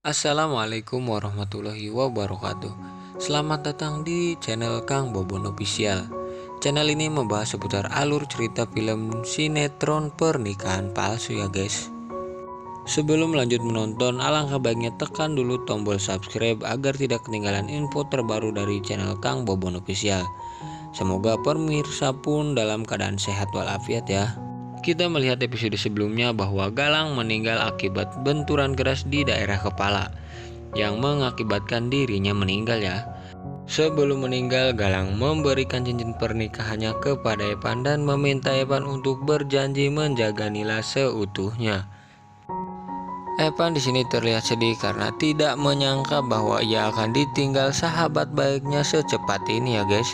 Assalamualaikum warahmatullahi wabarakatuh. Selamat datang di channel Kang Bobon Official. Channel ini membahas seputar alur cerita film sinetron pernikahan palsu ya guys. Sebelum lanjut menonton, alangkah baiknya tekan dulu tombol subscribe agar tidak ketinggalan info terbaru dari channel Kang Bobon Official. Semoga pemirsa pun dalam keadaan sehat walafiat ya. Kita melihat episode sebelumnya bahwa Galang meninggal akibat benturan keras di daerah kepala yang mengakibatkan dirinya meninggal ya. Sebelum meninggal, Galang memberikan cincin pernikahannya kepada Epan dan meminta Epan untuk berjanji menjaga Nila seutuhnya. Epan di sini terlihat sedih karena tidak menyangka bahwa ia akan ditinggal sahabat baiknya secepat ini ya guys.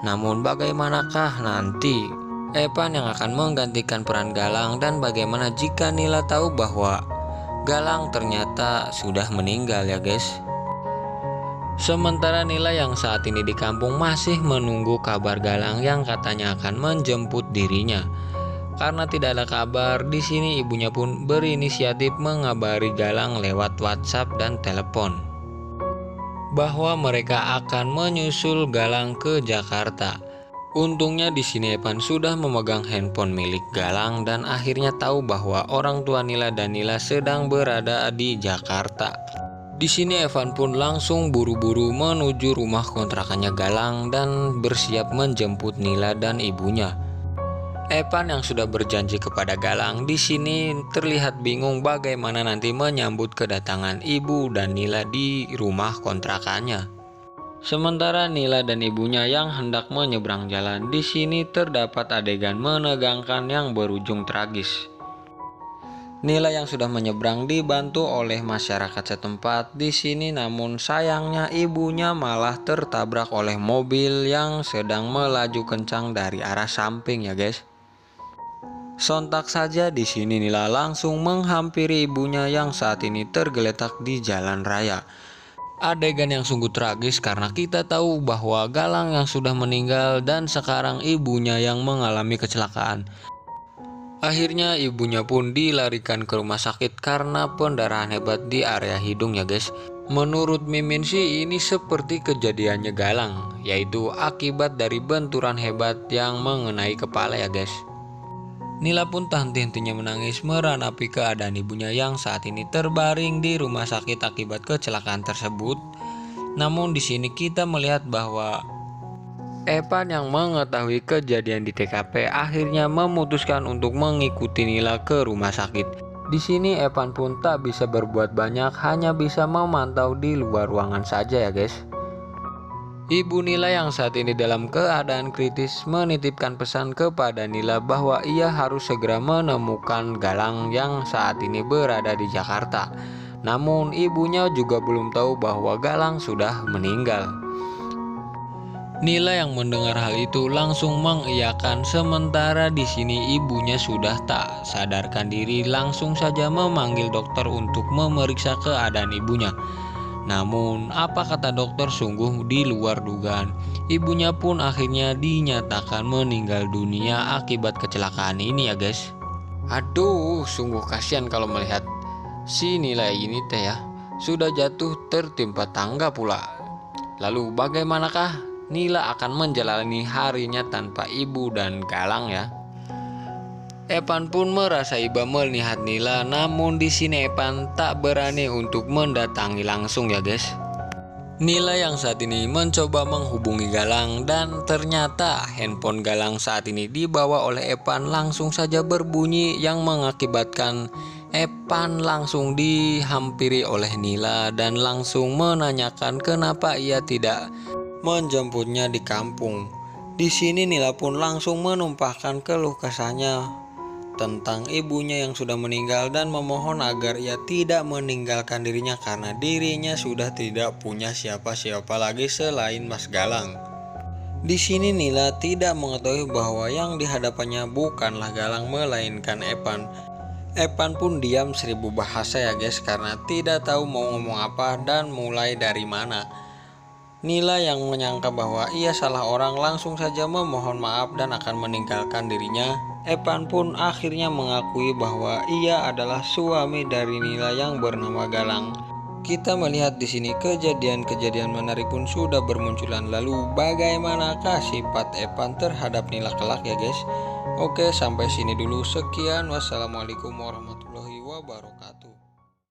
Namun bagaimanakah nanti Epan yang akan menggantikan peran Galang, dan bagaimana jika Nila tahu bahwa Galang ternyata sudah meninggal ya guys. Sementara Nila yang saat ini di kampung masih menunggu kabar Galang yang katanya akan menjemput dirinya. Karena tidak ada kabar, di sini ibunya pun berinisiatif mengabari Galang lewat WhatsApp dan telepon bahwa mereka akan menyusul Galang ke Jakarta. Untungnya di sini Epan sudah memegang handphone milik Galang dan akhirnya tahu bahwa orang tua Nila dan Nila sedang berada di Jakarta. Di sini Evan pun langsung buru-buru menuju rumah kontrakannya Galang dan bersiap menjemput Nila dan ibunya. Evan yang sudah berjanji kepada Galang di sini terlihat bingung bagaimana nanti menyambut kedatangan ibu dan Nila di rumah kontrakannya. Sementara Nila dan ibunya yang hendak menyeberang jalan, di sini terdapat adegan menegangkan yang berujung tragis. Nila yang sudah menyeberang dibantu oleh masyarakat setempat di sini, namun sayangnya ibunya malah tertabrak oleh mobil yang sedang melaju kencang dari arah samping ya guys. Sontak saja di sini Nila langsung menghampiri ibunya yang saat ini tergeletak di jalan raya. Adegan yang sungguh tragis karena kita tahu bahwa Galang yang sudah meninggal dan sekarang ibunya yang mengalami kecelakaan. Akhirnya ibunya pun dilarikan ke rumah sakit karena pendarahan hebat di area hidung ya guys. Menurut Mimin sih ini seperti kejadiannya Galang, yaitu akibat dari benturan hebat yang mengenai kepala ya guys. Nila pun tak henti-hentinya menangis meranapi keadaan ibunya yang saat ini terbaring di rumah sakit akibat kecelakaan tersebut. Namun di sini kita melihat bahwa Epan yang mengetahui kejadian di TKP akhirnya memutuskan untuk mengikuti Nila ke rumah sakit. Di sini Epan pun tak bisa berbuat banyak, hanya bisa memantau di luar ruangan saja ya guys. Ibu Nila yang saat ini dalam keadaan kritis menitipkan pesan kepada Nila bahwa ia harus segera menemukan Galang yang saat ini berada di Jakarta. Namun ibunya juga belum tahu bahwa Galang sudah meninggal. Nila yang mendengar hal itu langsung mengiyakan, sementara di sini ibunya sudah tak sadarkan diri, langsung saja memanggil dokter untuk memeriksa keadaan ibunya. Namun apa kata dokter sungguh di luar dugaan. Ibunya pun akhirnya dinyatakan meninggal dunia akibat kecelakaan ini ya guys. Aduh, sungguh kasihan kalau melihat si Nila ini teh ya, sudah jatuh tertimpa tangga pula. Lalu bagaimanakah Nila akan menjalani harinya tanpa ibu dan Galang ya? Epan pun merasa iba melihat Nila, namun di sini Epan tak berani untuk mendatangi langsung ya guys. Nila yang saat ini mencoba menghubungi Galang dan ternyata handphone Galang saat ini dibawa oleh Epan langsung saja berbunyi yang mengakibatkan Epan langsung dihampiri oleh Nila dan langsung menanyakan kenapa ia tidak menjemputnya di kampung. Di sini Nila pun langsung menumpahkan keluh kesahnya tentang ibunya yang sudah meninggal dan memohon agar ia tidak meninggalkan dirinya karena dirinya sudah tidak punya siapa-siapa lagi selain Mas Galang. Di sini Nila tidak mengetahui bahwa yang dihadapannya bukanlah Galang melainkan Epan. Epan pun diam seribu bahasa ya guys karena tidak tahu mau ngomong apa dan mulai dari mana. Nila yang menyangka bahwa ia salah orang langsung saja memohon maaf dan akan meninggalkan dirinya. Epan pun akhirnya mengakui bahwa ia adalah suami dari Nila yang bernama Galang. Kita melihat di sini kejadian-kejadian menarik pun sudah bermunculan. Lalu bagaimanakah sifat Evan terhadap Nila kelak ya guys? Oke, sampai sini dulu. Sekian, wassalamualaikum warahmatullahi wabarakatuh.